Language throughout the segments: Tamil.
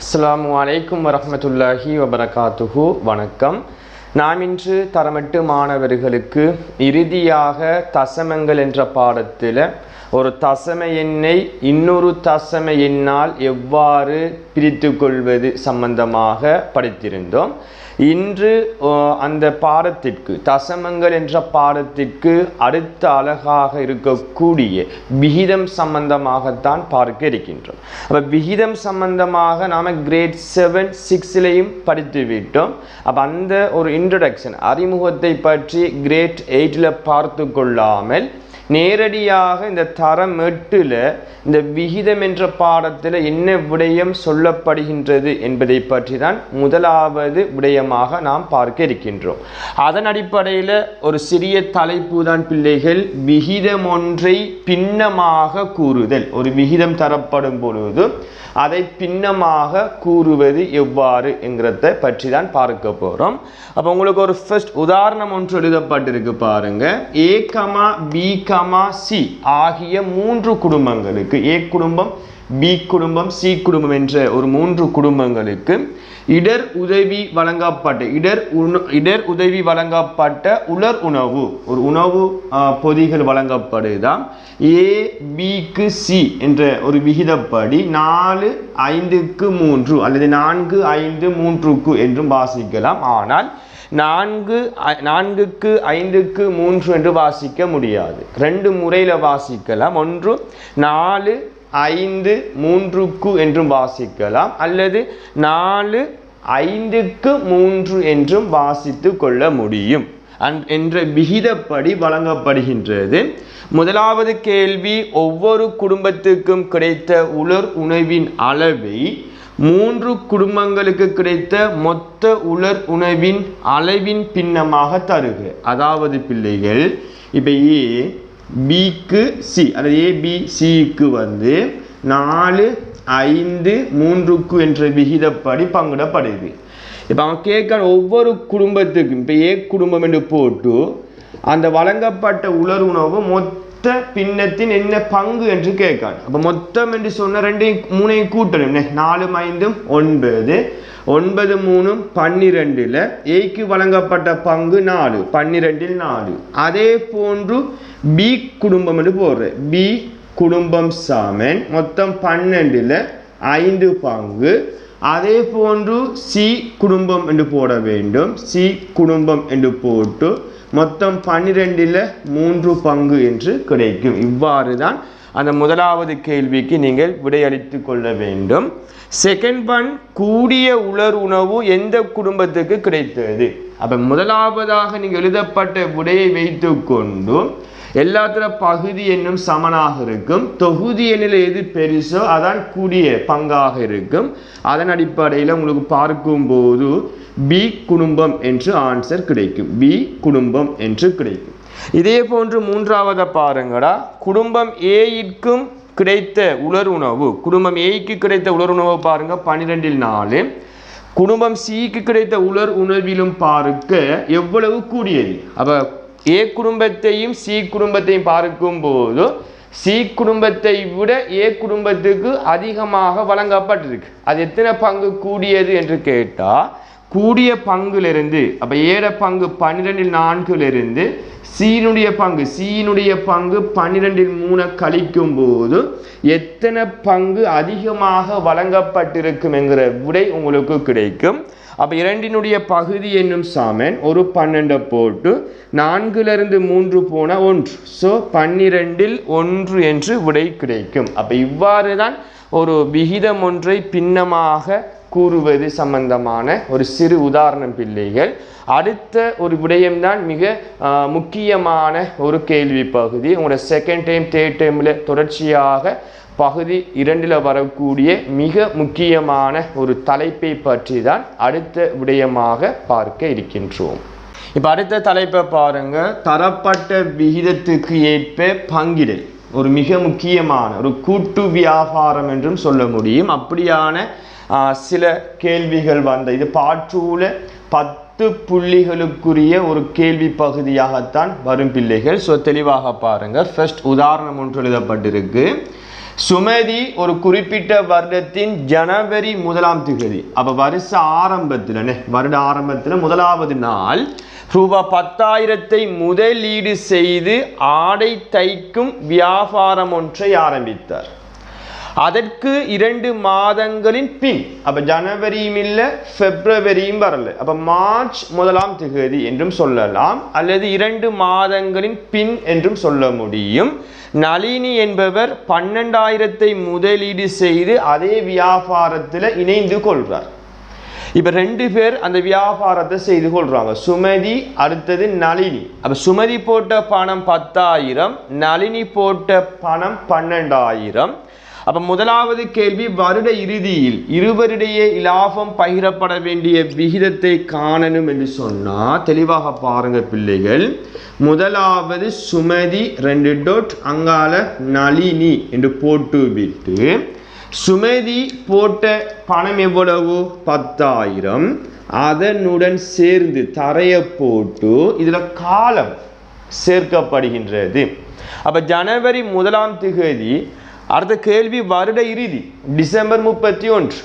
அஸ்ஸலாமு அலைக்கும் வரஹ்மத்துல்லாஹி வபரகாத்துஹு. வணக்கம். நாம் இன்று தரமட்டு மாணவர்களுக்கு இறுதியாக தசமங்கள் என்ற பாடத்தில் ஒரு தசம எண்ணை இன்னொரு தசம எண்ணால் எவ்வாறு பிரித்து கொள்வது சம்பந்தமாக படித்திருந்தோம். இன்று அந்த பாடத்திற்கு தசமங்கள் என்ற பாடத்திற்கு அடுத்த அழகாக இருக்கக்கூடிய விகிதம் சம்பந்தமாகத்தான் பார்க்க இருக்கின்றோம். அப்போ விகிதம் சம்பந்தமாக நாம் கிரேட் 7-6லையும் படித்து விட்டோம். அப்போ அந்த ஒரு இன்ட்ரடக்ஷன் அறிமுகத்தை பற்றி கிரேட் 8ல் பார்த்து கொள்ளாமல் நேரடியாக இந்த தரம் 8ல் இந்த விகிதம் என்ற பாடத்தில் என்ன விடயம் சொல்லப்படுகின்றது என்பதை பற்றி தான் முதலாவது விடயமாக நாம் பார்க்க இருக்கின்றோம். அதன் அடிப்படையில் ஒரு சிறிய தலைப்பு தான் பிள்ளைகள், விகிதம் ஒன்றை பின்னமாக கூறுதல். ஒரு விகிதம் தரப்படும் பொழுது அதை பின்னமாக கூறுவது எவ்வாறு என்கிறத பற்றி தான் பார்க்க போகிறோம். அப்போ உங்களுக்கு ஒரு ஃபர்ஸ்ட் உதாரணம் ஒன்று எழுதப்பட்டிருக்கு பாருங்க. A, B, C ஆகிய 3 குடும்பங்களுக்கு, A குடும்பம், B குடும்பம், C குடும்பம் என்ற ஒரு 3 குடும்பங்களுக்கு இடர் உதவி வழங்கப்பட்ட உலர் உணவு, ஒரு உணவு பொதிகள் வழங்கப்படுதாம். A, Bக்கு C என்ற ஒரு விகிதப்படி 4-5-3 அல்லது 4-5-3 என்றும் வாசிக்கலாம். ஆனால் 4-5-3 என்று வாசிக்க முடியாது. 2 முறையில் வாசிக்கலாம். ஒன்று 4-5-3 என்றும் வாசிக்கலாம், அல்லது 4-5-3 என்றும் வாசித்து கொள்ள முடியும் என்ற விகிதப்படி வழங்கப்படுகின்றது. முதலாவது கேள்வி, ஒவ்வொரு குடும்பத்துக்கும் கிடைத்த உலர் உணவின் அளவை 3 குடும்பங்களுக்கு கிடைத்த மொத்த உலர் உணவின் அளவின் பின்னமாக தருக. அதாவது பிள்ளைகள், இப்போ A, Bக்கு C அல்லது A, B, Cக்கு 4-5-3 என்ற விகிதப்படி பங்கிடப்படுது. இப்போ அவன் கேட்க ஒவ்வொரு குடும்பத்துக்கும், இப்போ A குடும்பம் என்று போட்டு அந்த வழங்கப்பட்ட உலர் உணவு மொத்த பின்னத்தின் என்ன பங்கு என்று கேட்கான். அப்போ மொத்தம் என்று சொன்ன 2-3 கூட்டணும். 4-5-9, 9-3-12. ஏக்கு வழங்கப்பட்ட பங்கு 4, 12 4. அதே போன்று பி குடும்பம் என்று போடுற. பி குடும்பம் சாமன் மொத்தம் 12 5 பங்கு. அதே போன்று சி குடும்பம் என்று போட வேண்டும். சி குடும்பம் என்று போட்டு மொத்தம் 12 3 பங்கு என்று கிடைக்கும். இவ்வாறு தான் அந்த முதலாவது கேள்விக்கு நீங்கள் விடையளித்து கொள்ள வேண்டும். செகண்ட் ஒன், கூடிய உலர் உணவு எந்த குடும்பத்துக்கு கிடைத்தது? அப்போ முதலாவதாக நீங்கள் எழுதப்பட்ட விடையை வைத்து கொண்டு எல்லாத்துல பகுதி எண்ணும் சமனாக இருக்கும். தொகுதி எண்ணில் எது பெருசோ அதான் கூடிய பங்காக இருக்கும். அதன் அடிப்படையில் உங்களுக்கு பார்க்கும்போது பி குடும்பம் என்று ஆன்சர் கிடைக்கும். பி குடும்பம் என்று கிடைக்கும். இதே போன்று மூன்றாவதை பாருங்கடா. குடும்பம் ஏக்கும் கிடைத்த உலர் உணவு, குடும்பம் ஏக்கு கிடைத்த உலர் உணவு பாருங்க 12-4. குடும்பம் சிக்கு கிடைத்த உலர் உணவிலும் பாருங்க எவ்வளவு கூடியது. அப்ப ஏ குடும்பத்தையும் சி குடும்பத்தையும் பார்க்கும் போது சி குடும்பத்தை விட ஏ குடும்பத்துக்கு அதிகமாக வழங்கப்பட்டிருக்கு. அது எத்தனை பங்கு கூடியது என்று கேட்டால், கூடிய பங்குலிருந்து, அப்போ ஏட பங்கு 12-4 சீனுடைய பங்கு 12-3 கழிக்கும் போது எத்தனை பங்கு அதிகமாக வழங்கப்பட்டிருக்கும் என்கிற விடை உங்களுக்கு கிடைக்கும். அப்போ 2னுடைய பகுதி என்னும் சாமன் ஒரு 12 போட்டு 4-3 போன 1. ஸோ 12-1 என்று விடை கிடைக்கும். அப்போ இவ்வாறு தான் ஒரு விகிதம் ஒன்றை பின்னமாக கூறுவது சம்பந்தமான ஒரு சிறு உதாரணம் பிள்ளைகள். அடுத்த ஒரு விடயம்தான் மிக முக்கியமான ஒரு கேள்வி பகுதி. உங்களோட செகண்ட் டைம் தேர்ட் டைமில் தொடர்ச்சியாக பகுதி 2ல் வரக்கூடிய மிக முக்கியமான ஒரு தலைப்பை பற்றி தான் அடுத்த விடயமாக பார்க்க இருக்கின்றோம். இப்போ அடுத்த தலைப்பை பாருங்க. தரப்பட்ட விகிதத்துக்கு ஏற்ப பங்கிடல் ஒரு மிக முக்கியமான ஒரு கூட்டு வியாபாரம் என்றும் சொல்ல முடியும். அப்படியான சில கேள்விகள் இது பாற்றூல 10 புள்ளிகளுக்குரிய ஒரு கேள்வி பகுதியாகத்தான் வரும் பிள்ளைகள். ஸோ தெளிவாக பாருங்க. ஃபர்ஸ்ட் உதாரணம் ஒன்று எழுதப்பட்டிருக்கு. சுமதி ஒரு குறிப்பிட்ட வருடத்தின் ஜனவரி 1ஆம் தேதி, அப்ப வருஷ ஆரம்பத்தில் வருட ஆரம்பத்தில் முதலாவது நாள் ரூபாய் 10,000 முதலீடு செய்து ஆடை தைக்கும் வியாபாரம் ஒன்றை ஆரம்பித்தார். அதற்கு 2 மாதங்களின் பின், அப்ப ஜனவரியும் இல்லை பிப்ரவரியும் வரல, அப்ப மார்ச் 1ஆம் தேதி என்றும் சொல்லலாம், அல்லது 2 மாதங்களின் பின் என்றும் சொல்ல முடியும். நளினி என்பவர் 12,000 முதலீடு செய்து அதே வியாபாரத்தில் இணைந்து கொள்றார். இப்ப 2 பேர் அந்த வியாபாரத்தை செய்து கொள்றாங்க, சுமதி அடுத்தது நளினி. அப்ப சுமதி போட்ட பணம் 10,000, நளினி போட்ட பணம் 12,000. அப்ப முதலாவது கேள்வி, வருட இறுதியில் இருவரிடையே லாபம் பகிரப்பட வேண்டிய விகிதத்தை காணணும் என்று சொன்னா தெளிவாக பாருங்க பிள்ளைகள். முதலாவது சுமதி 2 டாட் அங்கால நளினி என்று போட்டு விட்டு, சுமதி போட்ட பணம் எவ்வளவு 10,000, அதனுடன் சேர்ந்து தரைய போட்டு இதுல காலம் சேர்க்கப்படுகின்றது. அப்ப ஜனவரி 1ஆம் தேதி. அடுத்த கேள்வி, வருட இறுதி டிசம்பர் 31.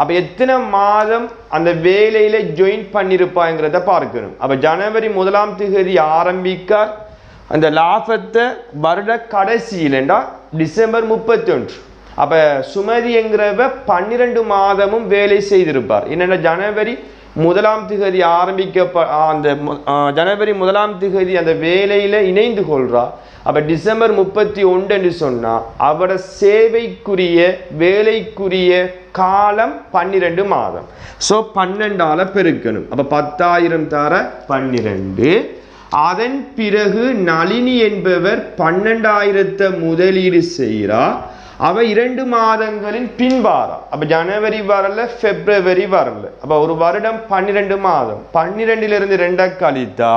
அப்ப எத்தனை மாதம் அந்த வேலையில ஜாயின் பண்ணிருப்பாங்கிறத பார்க்கணும். அப்ப ஜனவரி 1ஆம் தேதி ஆரம்பிக்க அந்த லாபத்தை வருட கடைசியிலண்டா டிசம்பர் 31. அப்ப சுமதி என்கிறவ 12 மாதமும் வேலை செய்திருப்பார். என்னென்ன ஜனவரி 1ஆம் தேதி அந்த ஜனவரி 1ஆம் தேதி அந்த வேலையில இணைந்து கொள்றார். அப்ப டிசம்பர் 31 என்று சொன்னா அவட சேவைக்குரிய வேலைக்குரிய காலம் 12 மாதம். ஸோ 12ஆல பெருக்கணும். அப்ப 10,000 தர 12. அதன் பிறகு நளினி என்பவர் 12,000 முதலீடு செய்கிறார். அவ 2 மாதங்களின் பின் வாரா. அப்ப ஜனவரி வரல, பிப்ரவரி வரல. அப்ப ஒரு வருடம் 12 மாதம். 12லிருந்து 2 கழித்தா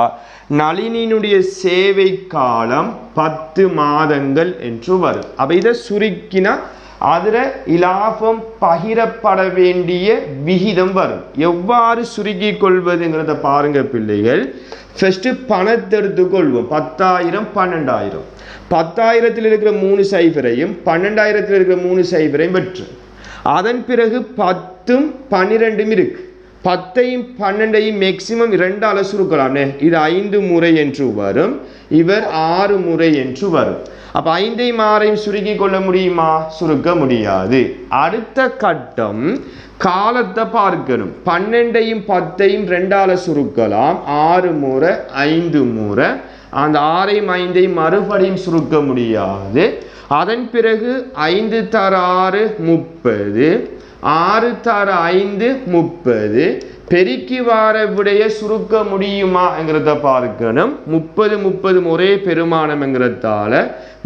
நளினியினுடைய சேவை காலம் 10 மாதங்கள் என்று வரும். அப்ப இதை சுருக்கினா அதுல இலாபம் பகிரப்பட வேண்டிய விகிதம் வரும். எவ்வாறு சுருக்கி கொள்வதுங்கிறத பாருங்க பிள்ளைகள். ஃபர்ஸ்ட் பணத்தை எடுத்துக்கொள்வோம். 10,000 12,000. 10,000 இருக்கிற 3 சைஃபரையும் 12,000 இருக்கிற 3 சைஃபரையும் வெற்று. அதன் பிறகு 10ம் 12ம் இருக்கு. 10ஐயும் 12ஐயும் மேக்சிமம் 2ஆல சுருக்கலாம்னே. இது 5 முறை என்று வரும், இவர் 6 முறை என்று வரும். அப்ப 5ஐயும் 6ஐயும் சுருக்கி கொள்ள முடியுமா? சுருக்க முடியாது. அடுத்த கட்டம் காலத்தை பார்க்கணும். 12ஐயும் 10ஐயும் 2ஆல சுருக்கலாம், 6 முறை 5 முறை. அந்த 6ஐயும் 5ஐயும் மறுபடியும் சுருக்க முடியாது. அதன் பிறகு 5 தர 6 30, 6 தர 5 30. பெருக்கி வார விடைய சுருக்க முடியுமா என்கிறத பார்க்கணும். 30 ஒரே பெருமானம் என்கிறதால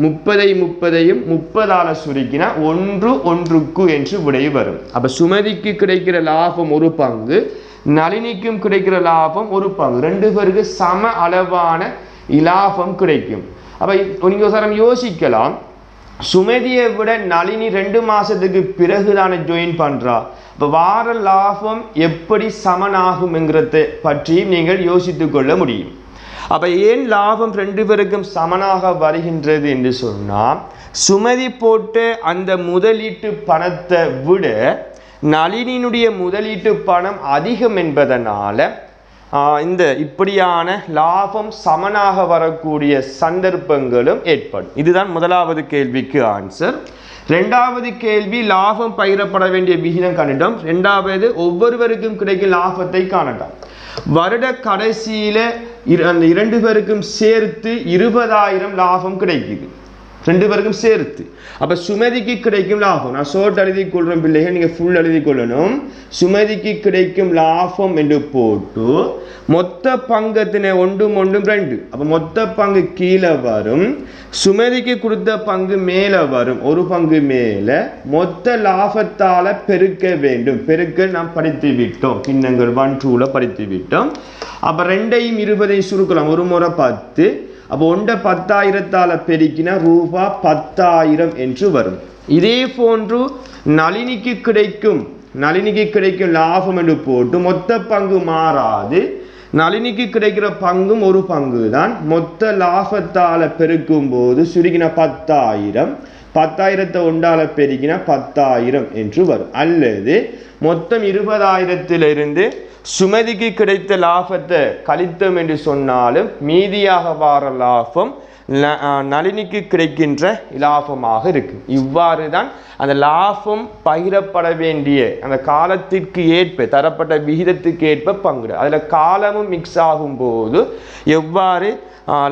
30ஐயும் 30ஆல சுருக்கினா 1 1க்கு என்று விடை வரும். அப்ப சுமதிக்கு கிடைக்கிற லாபம் 1 பங்கு, நளினிக்கும் கிடைக்கிற லாபம் 1 பங்கு. 2 பேருக்கு சம அளவான இலாபம் கிடைக்கும். அப்ப நீங்க ஒரு யோசிக்கலாம், சுமதியை விட நளினி 2 மாசத்துக்கு பிறகுதானே ஜாயின் பண்றா. இப்ப வார லாபம் எப்படி சமனாகும்ங்கிறத பற்றி நீங்கள் யோசித்துக் கொள்ள முடியும். அப்ப ஏன் லாபம் 2 பேருக்கும் சமனாக வருகின்றது என்று சொன்னா, சுமதி போட்ட அந்த முதலீட்டு பணத்தை விட நளினியினுடைய முதலீட்டு பணம் அதிகம் என்பதனால இந்த இப்படியான லாபம் சமனாக வரக்கூடிய சந்தர்ப்பங்களும் ஏற்படும். இதுதான் முதலாவது கேள்விக்கு ஆன்சர். 2வது கேள்வி, லாபம் பகிரப்பட வேண்டிய விகிதம் கணிடம். 2வது ஒவ்வொருவருக்கும் கிடைக்கும் லாபத்தை காணலாம். வருட கடைசியில அந்த 2 பேருக்கும் சேர்த்து 20,000 லாபம் கிடைக்குது. 2 பேருக்கும் சேர்த்து. அப்ப சுமதிக்கு கிடைக்கும் லாபம், நான் ஷோர்ட் எழுதி கொள்றேன் பிள்ளைகள், நீங்க ஃபுல் எழுதி கொள்ளணும். சுமதிக்கு கிடைக்கும் லாபம் என்று போட்டு மொத்த பங்கத்தினை 1 1 2. அப்ப மொத்த பங்கு கீழே வரும், சுமதிக்கு கொடுத்த பங்கு மேல வரும், 1 பங்கு மேல. மொத்த லாபத்தால பெருக்க வேண்டும். பெருக்க நாம் படித்து விட்டோம், கிண்ணங்கள் 1 2ல படித்து விட்டோம். அப்ப 2ஐயும் 20ஐயும் சுருக்கலாம், 1 முறை 10. அப்போ 10,000ஆல பெருக்கினா ரூபாய் 10,000 என்று வரும். இதே போன்று நளினிக்கு கிடைக்கும் லாபம் என்று போட்டு மொத்த பங்கு மாறாது, நளினிக்கு கிடைக்கிற பங்கும் 1 பங்கு தான். மொத்த லாபத்தால பெருக்கும் போது சுருக்கின 10,000 10,000 ஒன்றால பெருக்கினா 10,000 என்று வரும். அல்லது மொத்தம் 20,000 சுமதிக்கு கிடைத்த லாபத்தை கழித்தோம் என்று சொன்னாலும் மீதியாக வார லாபம் நளினிக்கு கிடைக்கின்ற லாபமாக இருக்கு. இவ்வாறு தான் அந்த லாபம் பகிரப்பட வேண்டிய அந்த காலத்திற்கு ஏற்ப தரப்பட்ட விகிதத்துக்கு ஏற்ப பங்கு. அதில் காலமும் மிக்ஸ் ஆகும் போது எவ்வாறு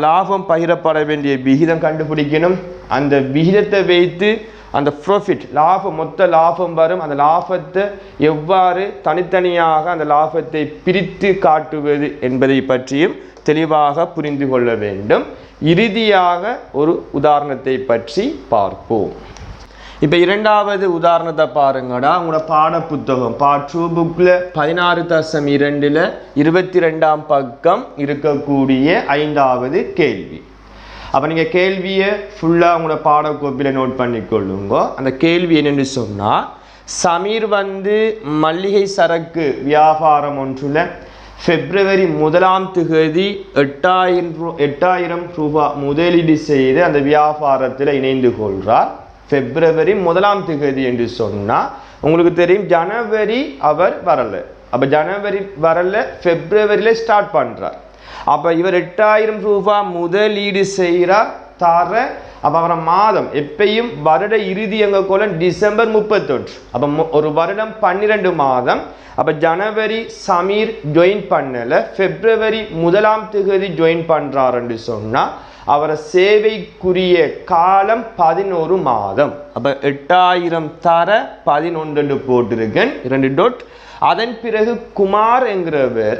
லாபம் பகிரப்பட வேண்டிய விகிதம் கண்டுபிடிக்கணும், அந்த விகிதத்தை வைத்து அந்த ப்ராஃபிட் லாபம் மொத்த லாபம் வரும். அந்த லாபத்தை எவ்வாறு தனித்தனியாக அந்த லாபத்தை பிரித்து காட்டுவது என்பதை பற்றியும் தெளிவாக புரிந்து கொள்ள வேண்டும். இறுதியாக ஒரு உதாரணத்தை பற்றி பார்ப்போம். இப்போ இரண்டாவது உதாரணத்தை பாருங்கடா. உங்களோட பாட புத்தகம் பார்ட் 2 புக்கில் 16.2 22ஆம் பக்கம் இருக்கக்கூடிய 5வது கேள்வி. அப்போ நீங்கள் கேள்வியை ஃபுல்லாக உங்களோட பாடக்கோப்பில் நோட் பண்ணிக்கொள்ளுங்க. அந்த கேள்வி என்னென்னு சொன்னால், சமீர் மல்லிகை சரக்கு வியாபாரம் ஒன்றில் February 1ஆம் தேதி 8,000 ரூபாய் முதலீடு செய்து அந்த வியாபாரத்தில் இணைந்து கொள்கிறார். February 1ஆம் தேதி என்று சொன்னால் உங்களுக்கு தெரியும் ஜனவரி அவர் வரல. அப்போ ஜனவரி வரல, Februaryல ஸ்டார்ட் பண்ணுறார். அப்போ இவர் 8,000 ரூபாய் முதலீடு செய்கிறார் தர. அப்போ அவர மாதம் எப்பயும் வருட இறுதி எங்க கோல டிசம்பர் 31. அப்போ ஒரு வருடம் 12 மாதம். அப்போ ஜனவரி சமீர் ஜாயின் பண்ணல, February 1ஆம் தேதி ஜாயின் பண்றாருன்னு சொன்னா அவரை சேவைக்குரிய காலம் 11 மாதம். அப்போ 8,000 தர 11 போட்டிருக்கேன் 2 டாட். அதன் பிறகு குமார் என்கிறவர்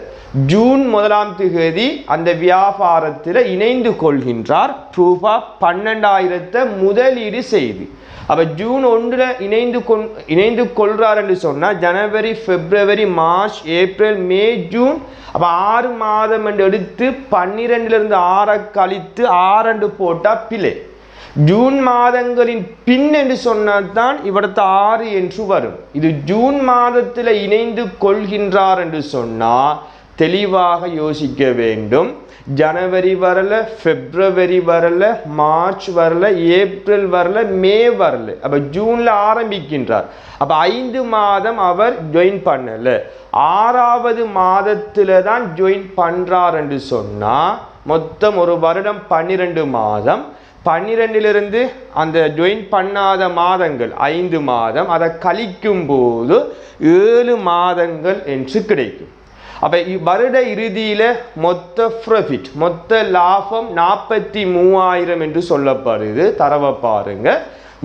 ஜூன் 1ஆம் தேதி அந்த வியாபாரத்தில் இணைந்து கொள்கின்றார். ரூபாய் 12,000 முதலீடு செய்து. அப்போ ஜூன் 1 இணைந்து கொள்றார் என்று சொன்னால் ஜனவரி, February, March, April, May, June. அப்போ 6 மாதம் என்று எடுத்து 12லிருந்து 6 கழித்து 6 போட்டால் பிழை. ஜூன் மாதங்களின் பின் என்று சொன்னதான் இவரது 6 என்று வரும். இது ஜூன் மாதத்தில் இணைந்து கொள்கின்றார் என்று சொன்னால் தெளிவாக யோசிக்க வேண்டும். ஜனவரி வரல, February வரல, மார்ச் வரல, ஏப்ரல் வரல, மே வரல. அப்போ ஜூனில் ஆரம்பிக்கின்றார். அப்போ 5 மாதம் அவர் ஜாயின் பண்ணல, 6வது மாதத்தில் தான் ஜாயின் பண்ணுறார் என்று சொன்னால் மொத்தம் ஒரு வருடம் 12 மாதம். 12லிருந்து அந்த ஜாயின் பண்ணாத மாதங்கள் 5 மாதம், அதை கழிக்கும் போது 7 மாதங்கள் என்று கிடைக்கும். அப்போ வருட இறுதியில் மொத்த ப்ராஃபிட் மொத்த லாபம் 43,000 என்று சொல்லப்படுது. தரவை பாருங்க.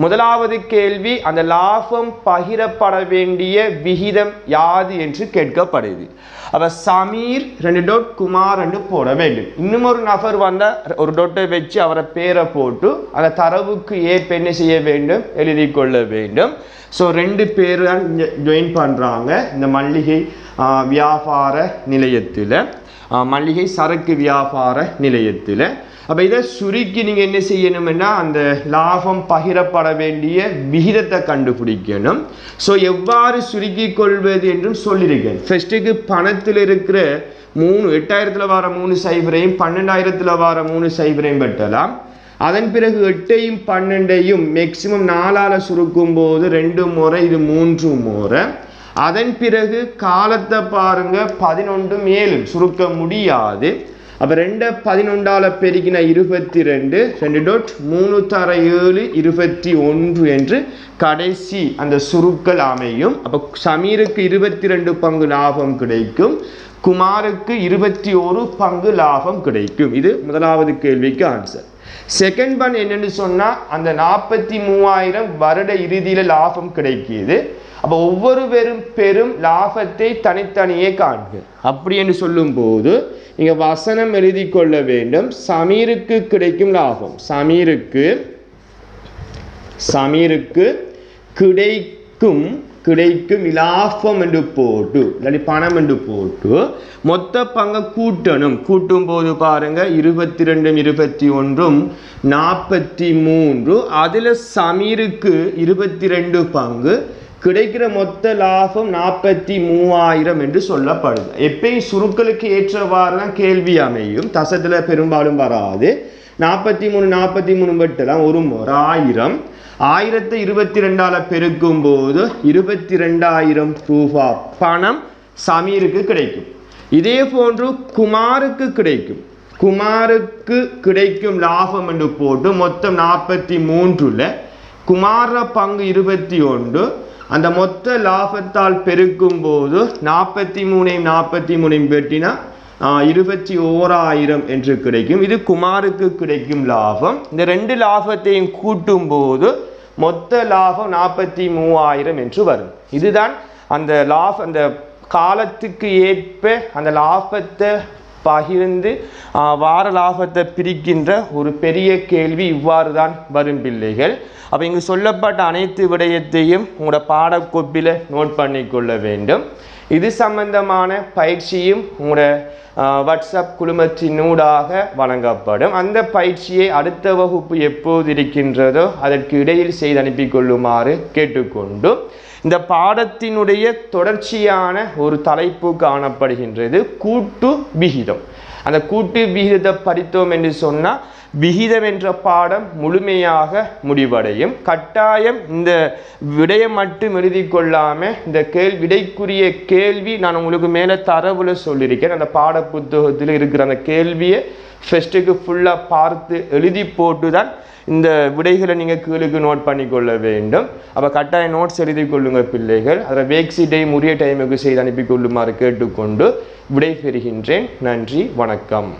முதலாவது கேள்வி, அந்த லாபம் பகிரப்பட வேண்டிய விகிதம் யாது என்று கேட்கப்படுது. அப்போ சமீர் 2 டாட் குமார் என்று போட வேண்டும். இன்னும் ஒரு நபர் வந்தால் ஒரு டொட்டை வச்சு அவரை பேரை போட்டு அந்த தரவுக்கு ஏற்ப என்ன செய்ய வேண்டும், எழுதி கொள்ள வேண்டும். ஸோ 2 பேர் தான் ஜாயின் பண்ணுறாங்க இந்த மல்லிகை வியாபார நிலையத்தில், மல்லிகை சரக்கு வியாபார நிலையத்தில். அப்போ இதை சுருக்கி நீங்கள் என்ன செய்யணும்னா அந்த லாபம் பகிரப்பட வேண்டிய விகிதத்தை கண்டுபிடிக்கணும். ஸோ எவ்வாறு சுருக்கி கொள்வது என்றும் சொல்லியிருக்கேன். ஃபர்ஸ்ட்டுக்கு பணத்தில் இருக்கிற 8,000 வர 3 சைபரையும் 12,000 வர 3 சைபரையும் வெட்டலாம். அதன் பிறகு 8ஐயும் 12ஐயும் மேக்சிமம் 4ஆல் சுருக்கும் போது 2 முறை, இது 3 முறை. அதன் பிறகு காலத்தை பாருங்க 11 மேலும் சுருக்க முடியாது. அப்போ 2 11ஆல் பெருக்கின 22, 2 டாட் 3 தர 7 21 என்று கடைசி அந்த சுருக்கல் அமையும். அப்போ சமீருக்கு 22 பங்கு லாபம் கிடைக்கும், குமாருக்கு 21 பங்கு லாபம் கிடைக்கும். இது முதலாவது கேள்விக்கு ஆன்சர். செகண்ட் ஒன் என்னன்னு சொன்னால் அந்த 43,000 வருட இறுதியில் லாபம் கிடைக்கிது. அப்போ ஒவ்வொரு பெரும் லாபத்தை தனித்தனியே காண்க. அப்படி என்று சொல்லும்போது இங்கே வசனம் எழுதி கொள்ள வேண்டும். சமீருக்கு கிடைக்கும் லாபம், சமீருக்கு கிடைக்கும் லாபம் என்று போட்டு இல்லாட்டி பணம் என்று போட்டு மொத்த பங்கை கூட்டணும். கூட்டும் போது பாருங்க 22 21 43. அதில் சமீருக்கு 22 பங்கு, கிடைக்கிற மொத்த லாபம் 43,000 என்று சொல்லப்படுது. எப்பயும் சுருக்களுக்கு ஏற்றவாறு தான் கேள்வி அமையும், தசத்தில் பெரும்பாலும் வராது. 43 வெட்டலாம், ஒரு முறை 1000. 1022 பெருக்கும் போது 22,000 ரூபாய் பணம் சமீருக்கு கிடைக்கும். இதே போன்று குமாருக்கு கிடைக்கும். குமாருக்கு கிடைக்கும் லாபம் என்று போட்டு மொத்தம் 43ல குமார பங்கு 21, அந்த மொத்த லாபத்தால் பெருக்கும் போது 43 பெட்டினா 21,000 என்று கிடைக்கும். இது குமாருக்கு கிடைக்கும் லாபம். இந்த ரெண்டு லாபத்தையும் கூட்டும் போது மொத்த லாபம் 43,000 என்று வரும். இதுதான் அந்த லாபம், அந்த காலத்துக்கு ஏற்ப அந்த லாபத்தை பகிர்ந்து வார லாபத்தை பிரிக்கின்ற ஒரு பெரிய கேள்வி இவ்வாறு தான் வரும் பிள்ளைகள். அப்போ இங்கு சொல்லப்பட்ட அனைத்து விடயத்தையும் உங்களோட பாடக்கோப்பில் நோட் பண்ணிக்கொள்ள வேண்டும். இது சம்பந்தமான பயிற்சியும் உங்களோட வாட்ஸ்அப் குழுமத்தினூடாக வழங்கப்படும். அந்த பயிற்சியை அடுத்த வகுப்பு எப்போது இருக்கின்றதோ அதற்கு இடையில் செய்து அனுப்பி கொள்ளுமாறு கேட்டுக்கொண்டு, இந்த பாடத்தினுடைய தொடர்ச்சியான ஒரு தலைப்பு காணப்படுகின்றது கூட்டு விகிதம். அந்த கூட்டு விகிதத்தை படித்தோம் என்று சொன்னால் விகிதம் என்ற பாடம் முழுமையாக முடிவடையும். கட்டாயம் இந்த விடையை மட்டும் எழுதி கொள்ளாமல் இந்த விடைக்குரிய கேள்வி நான் உங்களுக்கு மேலே தரவுல சொல்லியிருக்கேன். அந்த பாட புத்தகத்தில் இருக்கிற அந்த கேள்வியை ஃபஸ்ட்டுக்கு ஃபுல்லாக பார்த்து எழுதி போட்டு தான் இந்த விடைகளை நீங்கள் கீழுக்கு நோட் பண்ணிக்கொள்ள வேண்டும். அப்போ கட்டாயம் நோட்ஸ் எழுதி கொள்ளுங்கள் பிள்ளைகள். அதில் வேக்ஸிட்டை உரிய டைமுக்கு செய்து அனுப்பி கொள்ளுமாறு கேட்டுக்கொண்டு விடை பெறுகின்றேன். நன்றி, வணக்கம்.